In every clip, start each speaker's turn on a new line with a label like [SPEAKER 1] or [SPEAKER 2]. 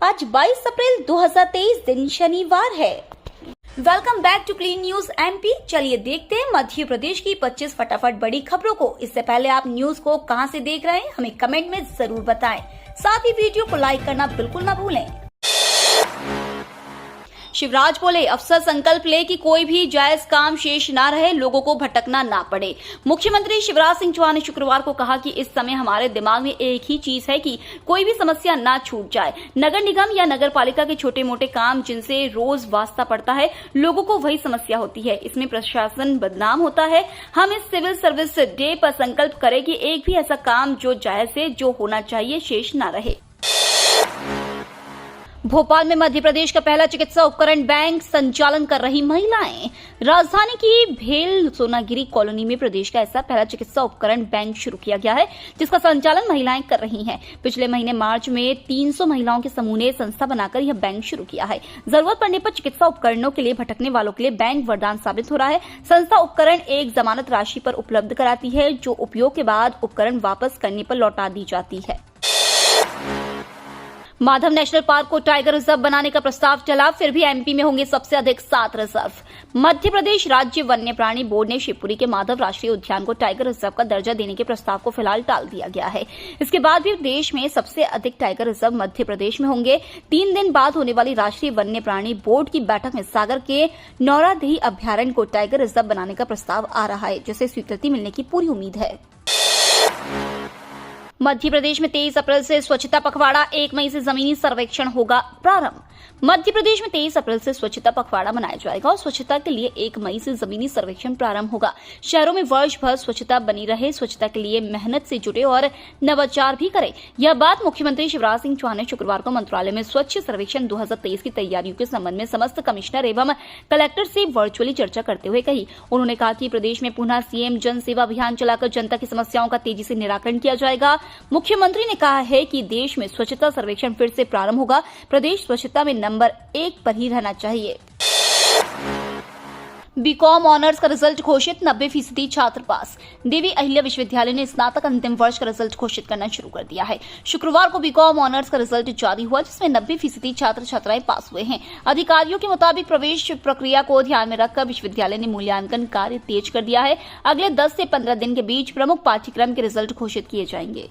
[SPEAKER 1] आज 22 अप्रैल 2023 दिन शनिवार है। Welcome back to clean news MP. चलिए देखते हैं मध्य प्रदेश की 25 फटाफट बड़ी खबरों को। इससे पहले आप न्यूज को कहां से देख रहे हैं हमें कमेंट में जरूर बताएं। साथ ही वीडियो को लाइक करना बिल्कुल ना भूलें। शिवराज बोले, अफसर संकल्प ले कि कोई भी जायज काम शेष ना रहे, लोगों को भटकना ना पड़े। मुख्यमंत्री शिवराज सिंह चौहान ने शुक्रवार को कहा कि इस समय हमारे दिमाग में एक ही चीज है कि कोई भी समस्या ना छूट जाए। नगर निगम या नगर पालिका के छोटे मोटे काम जिनसे रोज वास्ता पड़ता है, लोगों को वही समस्या होती है। इसमें प्रशासन बदनाम होता है। हम इस सिविल सर्विस डे पर संकल्प करें कि एक भी ऐसा काम जो जायज है, जो होना चाहिए, शेष ना रहे। भोपाल में मध्य प्रदेश का पहला चिकित्सा उपकरण बैंक संचालन कर रही महिलाएं। राजधानी की भेल सोनागिरी कॉलोनी में प्रदेश का ऐसा पहला चिकित्सा उपकरण बैंक शुरू किया गया है, जिसका संचालन महिलाएं कर रही हैं। पिछले महीने मार्च में 300 महिलाओं के समूह ने संस्था बनाकर यह बैंक शुरू किया है। जरूरत पड़ने पर चिकित्सा उपकरणों के लिए भटकने वालों के लिए बैंक वरदान साबित हो रहा है। संस्था उपकरण एक जमानत राशि पर उपलब्ध कराती है, जो उपयोग के बाद उपकरण वापस करने पर लौटा दी जाती है। माधव नेशनल पार्क को टाइगर रिजर्व बनाने का प्रस्ताव चला, फिर भी एमपी में होंगे सबसे अधिक 7 रिजर्व। मध्य प्रदेश राज्य वन्य प्राणी बोर्ड ने शिवपुरी के माधव राष्ट्रीय उद्यान को टाइगर रिजर्व का दर्जा देने के प्रस्ताव को फिलहाल टाल दिया गया है। इसके बाद भी देश में सबसे अधिक टाइगर रिजर्व मध्य प्रदेश में होंगे। 3 दिन बाद होने वाली राष्ट्रीय वन्य प्राणी बोर्ड की बैठक में सागर के नौरादेही अभ्यारण्य को टाइगर रिजर्व बनाने का प्रस्ताव आ रहा है, जिसे स्वीकृति मिलने की पूरी उम्मीद है। मध्य प्रदेश में 23 अप्रैल से स्वच्छता पखवाड़ा, 1 मई से जमीनी सर्वेक्षण होगा प्रारंभ। मध्य प्रदेश में 23 अप्रैल से स्वच्छता पखवाड़ा मनाया जाएगा और स्वच्छता के लिए 1 मई से जमीनी सर्वेक्षण प्रारंभ होगा। शहरों में वर्ष भर स्वच्छता बनी रहे, स्वच्छता के लिए मेहनत से जुटे और नवाचार भी करें। यह बात मुख्यमंत्री शिवराज सिंह चौहान ने शुक्रवार को मंत्रालय में स्वच्छ सर्वेक्षण 2023 की तैयारियों के संबंध में समस्त कमिश्नर एवं कलेक्टर से वर्चुअली चर्चा करते हुए कही। उन्होंने कहा कि प्रदेश में पुनः सीएम जन सेवा अभियान चलाकर जनता की समस्याओं का तेजी से निराकरण किया जाएगा। मुख्यमंत्री ने कहा है कि देश में स्वच्छता सर्वेक्षण फिर से प्रारंभ होगा। प्रदेश स्वच्छता में नंबर 1 पर ही रहना चाहिए। बीकॉम ऑनर्स का रिजल्ट घोषित, 90% छात्र पास। देवी अहिल्या विश्वविद्यालय ने स्नातक अंतिम वर्ष का रिजल्ट घोषित करना शुरू कर दिया है। शुक्रवार को बीकॉम ऑनर्स का रिजल्ट जारी हुआ, जिसमें 90% छात्र छात्राएं पास हुए हैं। अधिकारियों के मुताबिक प्रवेश प्रक्रिया को ध्यान में रखकर विश्वविद्यालय ने मूल्यांकन कार्य तेज कर दिया है। अगले 10 से 15 दिन के बीच प्रमुख पाठ्यक्रम के रिजल्ट घोषित किए जाएंगे।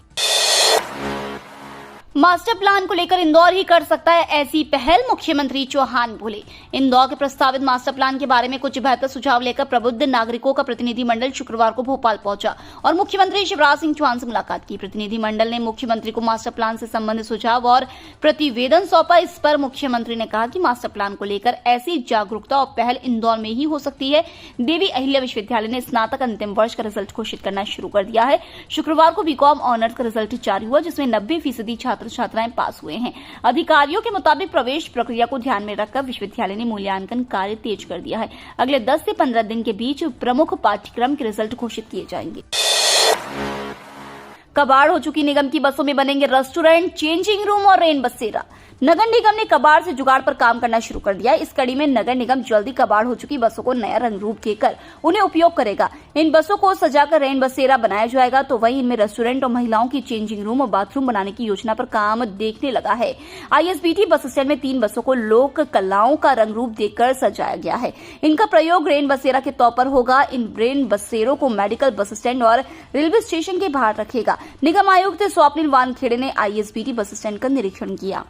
[SPEAKER 1] मास्टर प्लान को लेकर इंदौर ही कर सकता है ऐसी पहल, मुख्यमंत्री चौहान बोले। इंदौर के प्रस्तावित मास्टर प्लान के बारे में कुछ बेहतर सुझाव लेकर प्रबुद्ध नागरिकों का प्रतिनिधि मंडल शुक्रवार को भोपाल पहुंचा और मुख्यमंत्री शिवराज सिंह चौहान से मुलाकात की। प्रतिनिधि मंडल ने मुख्यमंत्री को मास्टर प्लान से संबंधित सुझाव और प्रतिवेदन सौंपा। इस पर मुख्यमंत्री ने कहा कि मास्टर प्लान को लेकर ऐसी जागरूकता और पहल इंदौर में ही हो सकती है। देवी अहिल्या विश्वविद्यालय ने स्नातक अंतिम वर्ष का रिजल्ट घोषित करना शुरू कर दिया है। शुक्रवार को बीकॉम ऑनर्स का रिजल्ट जारी हुआ, जिसमें 90% छात्र छात्राएं पास हुए हैं। अधिकारियों के मुताबिक प्रवेश प्रक्रिया को ध्यान में रखकर विश्वविद्यालय ने मूल्यांकन कार्य तेज कर दिया है। अगले 10 से 15 दिन के बीच प्रमुख पाठ्यक्रम के रिजल्ट घोषित किए जाएंगे। कबाड़ हो चुकी निगम की बसों में बनेंगे रेस्टोरेंट, चेंजिंग रूम और रेन बसेरा। नगर निगम ने कबाड़ से जुगाड़ पर काम करना शुरू कर दिया है। इस कड़ी में नगर निगम जल्दी कबाड़ हो चुकी बसों को नया रंग रूप देकर उन्हें उपयोग करेगा। इन बसों को सजाकर रेन बसेरा बनाया जाएगा, तो वहीं इनमें रेस्टोरेंट और महिलाओं की चेंजिंग रूम और बाथरूम बनाने की योजना पर काम देखने लगा है। आईएसबीटी बस स्टैंड में 3 बसों को लोक कलाओं का रंग रूप देकर सजाया गया है। इनका प्रयोग रेन बसेरा के तौर पर होगा। इन रेन बसेरों को मेडिकल बस स्टैंड और रेलवे स्टेशन के बाहर रखेगा। निगम आयुक्त स्वप्निल वानखेड़े ने आईएसबीटी बस स्टैंड का निरीक्षण किया।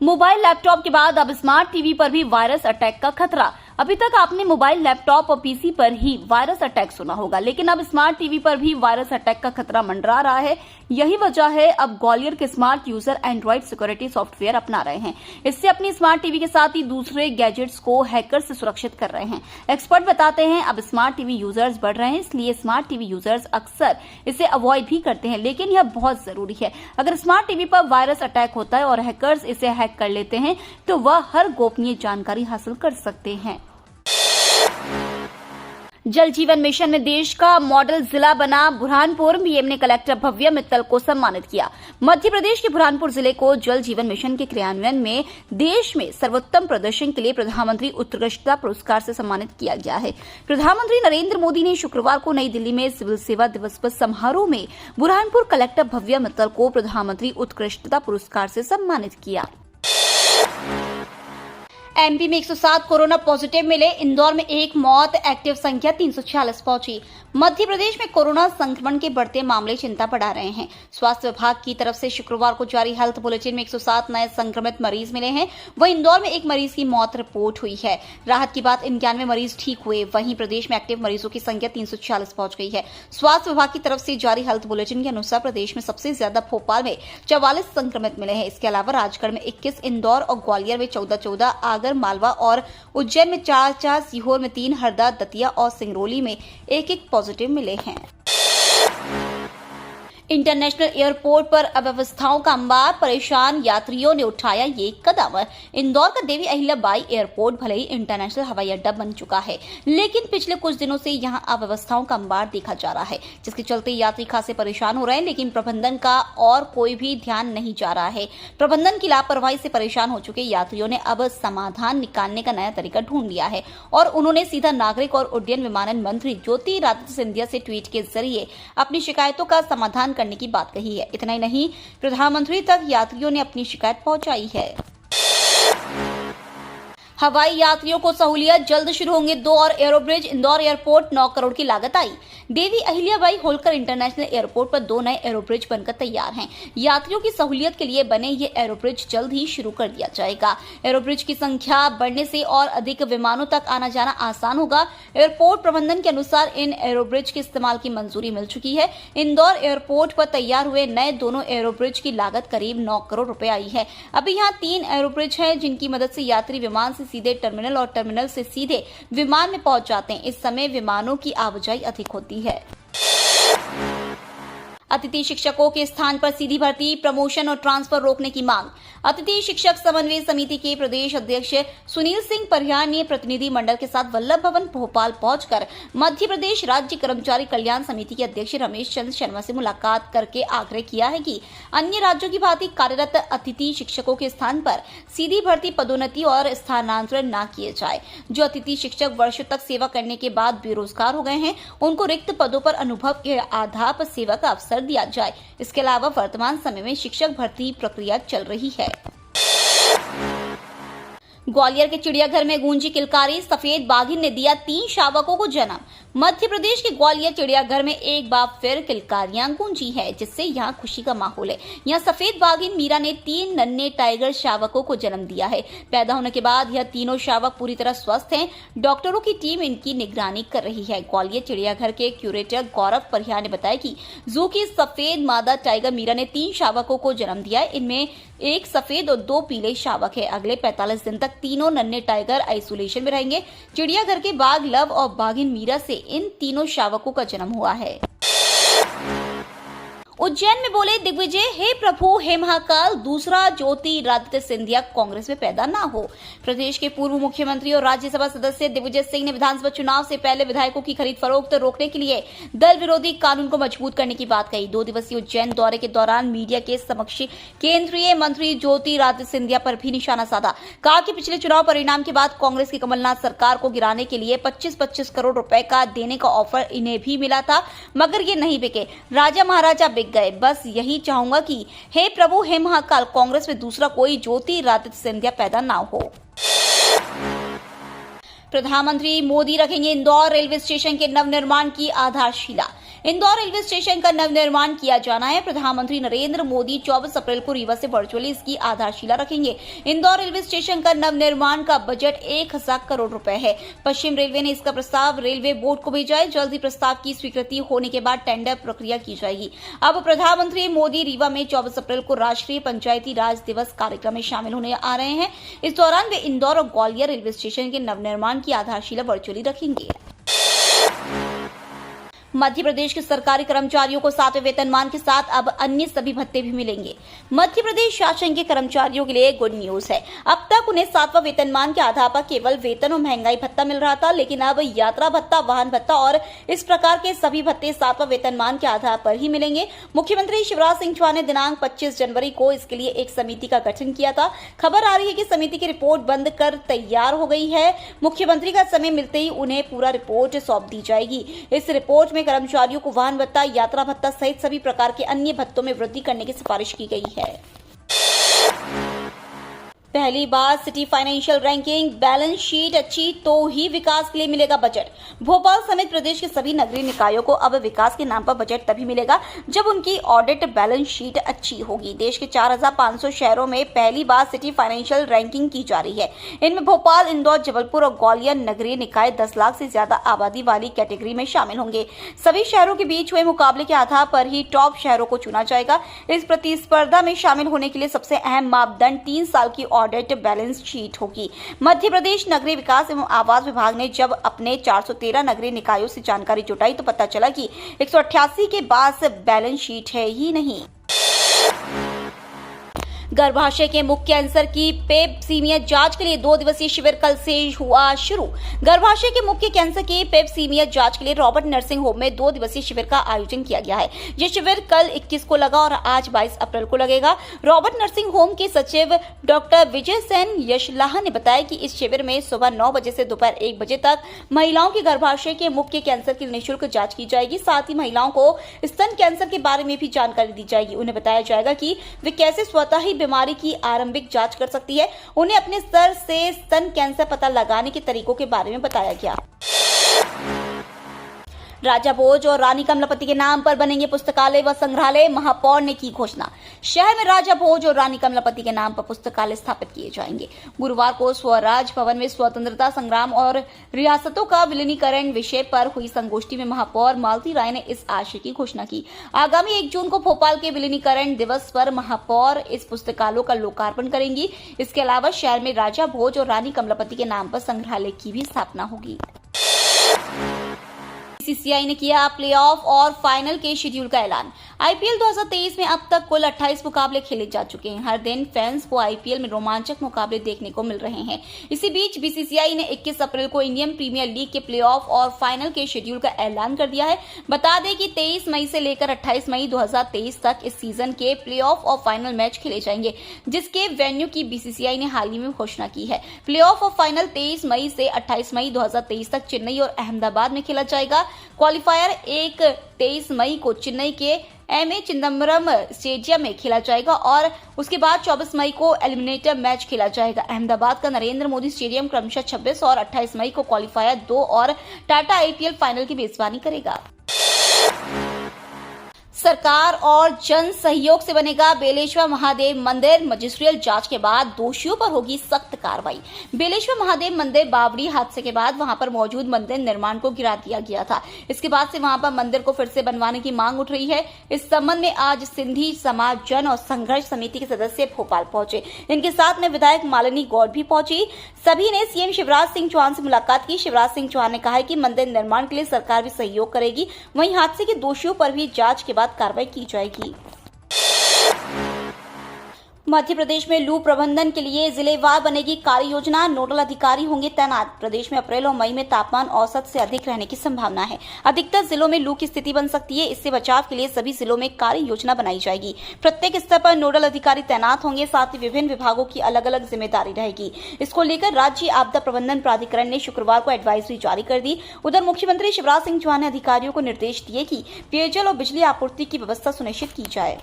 [SPEAKER 1] मोबाइल लैपटॉप के बाद अब स्मार्ट टीवी पर भी वायरस अटैक का खतरा। अभी तक आपने मोबाइल लैपटॉप और पीसी पर ही वायरस अटैक सुना होगा, लेकिन अब स्मार्ट टीवी पर भी वायरस अटैक का खतरा मंडरा रहा है। यही वजह है अब ग्वालियर के smart user Android security software अपना रहे हैं। इससे अपनी स्मार्ट टीवी के साथ ही दूसरे गैजेट्स को हैकर से सुरक्षित कर रहे हैं। एक्सपर्ट बताते हैं अब स्मार्ट टीवी यूजर्स बढ़ रहे हैं, इसलिए स्मार्ट टीवी यूजर्स अक्सर इसे अवॉइड भी करते हैं, लेकिन यह बहुत जरूरी है। अगर स्मार्ट टीवी पर वायरस अटैक होता है और हैकर्स इसे हैक कर लेते हैं, तो वह हर गोपनीय जानकारी हासिल कर सकते हैं। जल जीवन मिशन में देश का मॉडल जिला बना बुरहानपुर। बीएम ने कलेक्टर भव्या मित्तल को सम्मानित किया। मध्य प्रदेश के बुरहानपुर जिले को जल जीवन मिशन के क्रियान्वयन में देश में सर्वोत्तम प्रदर्शन के लिए प्रधानमंत्री उत्कृष्टता पुरस्कार से सम्मानित किया गया है। प्रधानमंत्री नरेंद्र मोदी ने शुक्रवार को नई दिल्ली में सिविल सेवा दिवस पर समारोह में बुरहानपुर कलेक्टर भव्या मित्तल को प्रधानमंत्री उत्कृष्टता पुरस्कार से सम्मानित किया। एमपी में 107 कोरोना पॉजिटिव मिले। इंदौर में एक मौत, एक्टिव संख्या 346 पहुंची। मध्य प्रदेश में कोरोना संक्रमण के बढ़ते मामले चिंता बढ़ा रहे हैं। स्वास्थ्य विभाग की तरफ से शुक्रवार को जारी हेल्थ बुलेटिन में 107 नए संक्रमित मरीज मिले हैं। वहीं इंदौर में एक मरीज की मौत रिपोर्ट हुई है। राहत की बात 91 मरीज ठीक हुए। वहीं प्रदेश में एक्टिव मरीजों की संख्या 346 पहुंच गई है। स्वास्थ्य विभाग की तरफ से जारी हेल्थ बुलेटिन के अनुसार प्रदेश में सबसे ज्यादा भोपाल में 44 संक्रमित मिले हैं। इसके अलावा राजगढ़ में 21, इंदौर और ग्वालियर में 14, आगर, मालवा और उज्जैन में 4, सीहोर में 3, हरदा, दतिया और सिंगरौली में 1 पॉजिटिव मिले हैं। इंटरनेशनल एयरपोर्ट पर अव्यवस्थाओं का अंबार, परेशान यात्रियों ने उठाया ये कदम। इंदौर का देवी अहिल्याबाई एयरपोर्ट भले ही इंटरनेशनल हवाई अड्डा बन चुका है, लेकिन पिछले कुछ दिनों से यहां अव्यवस्थाओं का अंबार देखा जा रहा है, जिसके चलते यात्री खासे परेशान हो रहे हैं। लेकिन प्रबंधन का और कोई भी ध्यान नहीं जा रहा है। प्रबंधन की लापरवाही से परेशान हो चुके यात्रियों ने अब समाधान निकालने का नया तरीका ढूंढ लिया है और उन्होंने सीधा नागरिक और उड्डयन विमानन मंत्री ज्योतिरादित्य सिंधिया से ट्वीट के जरिए अपनी शिकायतों का समाधान करने की बात कही है। इतना ही नहीं, प्रधानमंत्री तक यात्रियों ने अपनी शिकायत पहुंचाई है। हवाई यात्रियों को सहूलियत, जल्द शुरू होंगे 2 और एयरोब्रिज। इंदौर एयरपोर्ट 9 करोड़ की लागत आई। देवी अहिल्याबाई होलकर इंटरनेशनल एयरपोर्ट पर 2 नए एयरोब्रिज बनकर तैयार हैं। यात्रियों की सहूलियत के लिए बने ये एयरोब्रिज जल्द ही शुरू कर दिया जाएगा। एयरोब्रिज की संख्या बढ़ने से और अधिक विमानों तक आना जाना आसान होगा। एयरपोर्ट प्रबंधन के अनुसार इन एयरोब्रिज के इस्तेमाल की मंजूरी मिल चुकी है। इंदौर एयरपोर्ट पर तैयार हुए नए दोनों एयरोब्रिज की लागत करीब 9 करोड़ रुपए आई है। अभी यहाँ 3 एयरोब्रिज हैं, जिनकी मदद से यात्री विमान से सीधे टर्मिनल और टर्मिनल से सीधे विमान में पहुंच जाते हैं। इस समय विमानों की आवाजाही अधिक होती है। अतिथि शिक्षकों के स्थान पर सीधी भर्ती, प्रमोशन और ट्रांसफर रोकने की मांग। अतिथि शिक्षक समन्वय समिति के प्रदेश अध्यक्ष सुनील सिंह परिहार ने प्रतिनिधि मंडल के साथ वल्लभ भवन भोपाल पहुंचकर मध्य प्रदेश राज्य कर्मचारी कल्याण समिति के अध्यक्ष रमेश चंद्र शर्मा से मुलाकात करके आग्रह किया है कि अन्य राज्यों की भांति कार्यरत अतिथि शिक्षकों के स्थान पर सीधी भर्ती, पदोन्नति और स्थानांतरण न किए जाए। जो अतिथि शिक्षक वर्षों तक सेवा करने के बाद बेरोजगार हो गए हैं, उनको रिक्त पदों पर अनुभव के आधार पर सेवा का अवसर दिया जाए। इसके अलावा वर्तमान समय में शिक्षक भर्ती प्रक्रिया चल रही है। ग्वालियर के चिड़ियाघर में गूंजी किलकारी, सफेद बाघिन ने दिया 3 शावकों को जन्म। मध्य प्रदेश के ग्वालियर चिड़ियाघर में एक बार फिर किलकारियां गूंजी है, जिससे यहां खुशी का माहौल है। यहां सफेद बाघिन मीरा ने 3 नन्हे टाइगर शावकों को जन्म दिया है। पैदा होने के बाद यह तीनों शावक पूरी तरह स्वस्थ हैं। डॉक्टरों की टीम इनकी निगरानी कर रही है। ग्वालियर चिड़ियाघर के क्यूरेटर गौरव परिहार ने बताया कि जू की सफेद मादा टाइगर मीरा ने 3 शावकों को जन्म दिया है। इनमें 1 सफेद और 2 पीले शावक है। अगले 45 दिन तक तीनों नन्हे टाइगर आइसोलेशन में रहेंगे। चिड़ियाघर के बाघ लव और बाघिन मीरा से इन तीनों शावकों का जन्म हुआ है। उज्जैन में बोले दिग्विजय, हे प्रभु हे महाकाल, दूसरा ज्योतिरादित्य सिंधिया कांग्रेस में पैदा ना हो। प्रदेश के पूर्व मुख्यमंत्री और राज्यसभा सदस्य दिग्विजय सिंह ने विधानसभा चुनाव से पहले विधायकों की खरीद फरोख्त रोकने के लिए दल विरोधी कानून को मजबूत करने की बात कही। 2 दिवसीय उज्जैन दौरे के दौरान मीडिया के समक्ष केंद्रीय मंत्री ज्योतिरादित्य सिंधिया पर भी निशाना साधा। कहा कि पिछले चुनाव परिणाम के बाद कांग्रेस की कमलनाथ सरकार को गिराने के लिए 25-25 करोड़ रुपए का देने का ऑफर इन्हें भी मिला था, मगर ये नहीं बिके। राजा महाराजा बिक गए। बस यही चाहूंगा कि हे प्रभु हे महाकाल, कांग्रेस में दूसरा कोई ज्योतिरादित्य सिंधिया पैदा ना हो। प्रधानमंत्री मोदी रखेंगे इंदौर रेलवे स्टेशन के नवनिर्माण की आधारशिला। इंदौर रेलवे स्टेशन का नवनिर्माण किया जाना है। प्रधानमंत्री नरेंद्र मोदी 24 अप्रैल को रीवा से वर्चुअली इसकी आधारशिला रखेंगे। इंदौर रेलवे स्टेशन का नवनिर्माण का बजट 1000 करोड़ रुपए है। पश्चिम रेलवे ने इसका प्रस्ताव रेलवे बोर्ड को भेजा है। जल्द ही प्रस्ताव की स्वीकृति होने के बाद टेंडर प्रक्रिया की जाएगी। अब प्रधानमंत्री मोदी रीवा में 24 अप्रैल को राष्ट्रीय पंचायती राज दिवस कार्यक्रम में शामिल होने आ रहे हैं। इस दौरान वे इंदौर और ग्वालियर रेलवे स्टेशन के नवनिर्माण की आधारशिला वर्चुअली रखेंगे। मध्य प्रदेश के सरकारी कर्मचारियों को 7वें वेतनमान के साथ अब अन्य सभी भत्ते भी मिलेंगे। मध्य प्रदेश शासन के कर्मचारियों के लिए गुड न्यूज है। अब तक उन्हें 7वां वेतनमान के आधार पर केवल वेतन और महंगाई भत्ता मिल रहा था, लेकिन अब यात्रा भत्ता, वाहन भत्ता और इस प्रकार के सभी भत्ते 7वां वेतनमान के आधार पर ही मिलेंगे। मुख्यमंत्री शिवराज सिंह चौहान ने दिनांक 25 जनवरी को इसके लिए एक समिति का गठन किया था। खबर आ रही है कि समिति की रिपोर्ट बंद कर तैयार हो गई है। मुख्यमंत्री का समय मिलते ही उन्हें पूरा रिपोर्ट सौंप दी जाएगी। इस रिपोर्ट में कर्मचारियों को वाहन भत्ता, यात्रा भत्ता सहित सभी प्रकार के अन्य भत्तों में वृद्धि करने की सिफारिश की गई है। पहली बार city financial ranking, balance sheet अच्छी तो ही विकास के लिए मिलेगा बजट। भोपाल समेत प्रदेश के सभी नगरीय निकायों को अब विकास के नाम पर बजट तभी मिलेगा जब उनकी ऑडिट बैलेंस शीट अच्छी होगी। देश के 4500 शहरों में पहली बार सिटी फाइनेंशियल रैंकिंग की जा रही है। इनमें भोपाल, इंदौर, जबलपुर और ग्वालियर नगरीय निकाय 10 लाख से ज्यादा आबादी वाली कैटेगरी में शामिल होंगे। सभी शहरों के बीच हुए मुकाबले के आधार पर ही टॉप शहरों को चुना जाएगा। इस प्रतिस्पर्धा में शामिल होने के लिए सबसे अहम मापदंड 3 साल की ऑडिट बैलेंस शीट होगी। मध्य प्रदेश नगरीय विकास एवं आवास विभाग ने जब अपने 413 नगरीय निकायों से जानकारी जुटाई तो पता चला कि 188 के पास बैलेंस शीट है ही नहीं। गर्भाशय के मुख्य कैंसर की पेपसीमिया जांच के लिए 2 दिवसीय शिविर कल से हुआ शुरू। गर्भाशय के मुख्य कैंसर की पेपसीमिया जांच के लिए रॉबर्ट नर्सिंग होम में 2 दिवसीय शिविर का आयोजन किया गया है। यह शिविर कल 21 को लगा और आज 22 अप्रैल को लगेगा। रॉबर्ट नर्सिंग होम के सचिव डॉक्टर विजय सेन यशलाह ने बताया कि इस शिविर में सुबह 9 बजे से दोपहर 1 बजे तक महिलाओं के गर्भाशय के मुख्य कैंसर की निःशुल्क जांच की जाएगी। साथ ही महिलाओं को स्तन कैंसर के बारे में भी जानकारी दी जाएगी। उन्हें बताया जाएगा कि वे कैसे स्वतः ही बीमारी की आरंभिक जांच कर सकती है। उन्हें अपने स्तर से स्तन कैंसर पता लगाने के तरीकों के बारे में बताया गया। राजा भोज और रानी कमलापति के नाम पर बनेंगे पुस्तकालय व संग्रहालय, महापौर ने की घोषणा। शहर में राजा भोज और रानी कमलापति के नाम पर पुस्तकालय स्थापित किए जाएंगे। गुरुवार को स्वराज भवन में स्वतंत्रता संग्राम और रियासतों का विलीनीकरण विषय पर हुई संगोष्ठी में महापौर मालती राय ने इस आशय की घोषणा की। आगामी 1 जून को भोपाल के विलीनीकरण दिवस पर महापौर इस पुस्तकालयों का लोकार्पण करेंगी। इसके अलावा शहर में राजा भोज और रानी कमलापति के नाम पर संग्रहालय की भी स्थापना होगी। बीसीसीआई ने किया प्लेऑफ और फाइनल के शेड्यूल का ऐलान। आईपीएल 2023 में अब तक कुल 28 मुकाबले खेले जा चुके हैं। हर दिन फैंस को आईपीएल में रोमांचक मुकाबले देखने को मिल रहे हैं। इसी बीच बीसीसीआई ने 21 अप्रैल को इंडियन प्रीमियर लीग के प्लेऑफ और फाइनल के शेड्यूल का ऐलान कर दिया है। बता दें कि 23 मई से लेकर 28 मई 2023 तक इस सीजन के प्लेऑफ और फाइनल मैच खेले जाएंगे, जिसके वेन्यू की बीसीसीआई ने हाल ही में घोषणा की है। प्लेऑफ और फाइनल 23 मई से 28 मई 2023 तक चेन्नई और अहमदाबाद में खेला जाएगा। क्वालिफायर 23 मई को चेन्नई के एमए चिदम्बरम स्टेडियम में खेला जाएगा और उसके बाद 24 मई को एलिमिनेटर मैच खेला जाएगा। अहमदाबाद का नरेंद्र मोदी स्टेडियम क्रमशः 26 और 28 मई को क्वालिफायर 2 और टाटा आईपीएल फाइनल की मेजबानी करेगा। सरकार और जन सहयोग से बनेगा बेलेश्वर महादेव मंदिर। मजिस्ट्रियल जांच के बाद दोषियों पर होगी सख्त कार्रवाई। बेलेश्वर महादेव मंदिर बावड़ी हादसे के बाद वहां पर मौजूद मंदिर निर्माण को गिरा दिया गया था। इसके बाद से वहां पर मंदिर को फिर से बनवाने की मांग उठ रही है। इस संबंध में आज सिंधी समाज जन और संघर्ष समिति के सदस्य भोपाल पहुंचे। इनके साथ में विधायक मालिनी गौड़ भी पहुंची। सभी ने सीएम शिवराज सिंह चौहान से मुलाकात की। शिवराज सिंह चौहान ने कहा है कि मंदिर निर्माण के लिए सरकार भी सहयोग करेगी। वहीं हादसे के दोषियों पर भी जांच के बाद कार्रवाई की जाएगी। मध्य प्रदेश में लू प्रबंधन के लिए जिलेवार बनेगी कार्य योजना। नोडल अधिकारी होंगे तैनात। प्रदेश में अप्रैल और मई में तापमान औसत से अधिक रहने की संभावना है। अधिकतर जिलों में लू की स्थिति बन सकती है। इससे बचाव के लिए सभी जिलों में कार्य योजना बनाई जाएगी। प्रत्येक स्तर पर नोडल अधिकारी तैनात होंगे। साथ ही विभिन्न विभागों की अलग अलग जिम्मेदारी रहेगी। इसको लेकर राज्य आपदा प्रबंधन प्राधिकरण ने शुक्रवार को एडवाइजरी जारी कर दी। उधर मुख्यमंत्री शिवराज सिंह चौहान ने अधिकारियों को निर्देश दिए कि पेयजल और बिजली आपूर्ति की व्यवस्था सुनिश्चित की जाए।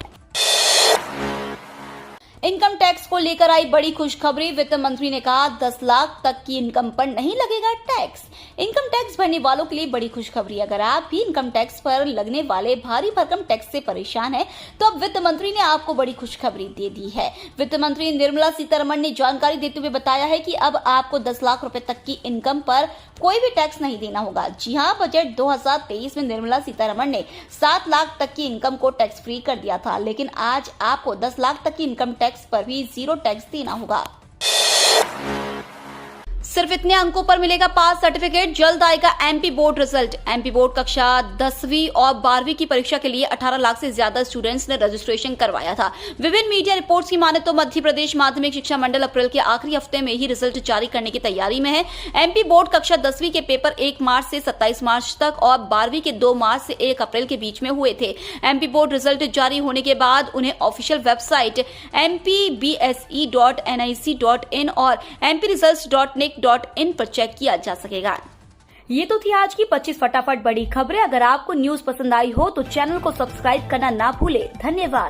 [SPEAKER 1] इनकम टैक्स को लेकर आई बड़ी खुशखबरी। वित्त मंत्री ने कहा 10 लाख तक की इनकम पर नहीं लगेगा टैक्स। इनकम टैक्स भरने वालों के लिए बड़ी खुशखबरी। अगर आप भी इनकम टैक्स पर लगने वाले भारी भरकम टैक्स से परेशान हैं, तो अब वित्त मंत्री ने आपको बड़ी खुशखबरी दे दी है। वित्त मंत्री निर्मला सीतारमण ने जानकारी देते हुए बताया है कि अब आपको 10 लाख रुपए तक की इनकम पर कोई भी टैक्स नहीं देना होगा। जी हां, बजट 2023 में निर्मला सीतारमण ने 7 लाख तक की इनकम को टैक्स फ्री कर दिया था, लेकिन आज आपको 10 लाख तक की इनकम टैक्स पर भी 0 टैक्स देना होगा। सिर्फ इतने अंकों पर मिलेगा पास सर्टिफिकेट। जल्द आएगा MP board result. MP board कक्षा 10वीं और 12वीं की परीक्षा के लिए 18 लाख से ज्यादा स्टूडेंट्स ने रजिस्ट्रेशन करवाया था। विभिन्न मीडिया रिपोर्ट्स की माने तो मध्य प्रदेश माध्यमिक शिक्षा मंडल अप्रैल के आखिरी हफ्ते में ही रिजल्ट जारी करने की तैयारी में है। एमपी बोर्ड कक्षा 10वीं के पेपर 1 मार्च से 27 मार्च तक और 12वीं के 2 मार्च से 1 अप्रैल के बीच में हुए थे। एमपी बोर्ड रिजल्ट जारी होने के बाद उन्हें ऑफिशियल वेबसाइट mpbse.nic.in और mpresults.nic.in पर चेक किया जा सकेगा। ये तो थी आज की 25 फटाफट बड़ी खबरें। अगर आपको न्यूज पसंद आई हो तो चैनल को सब्सक्राइब करना ना भूले। धन्यवाद।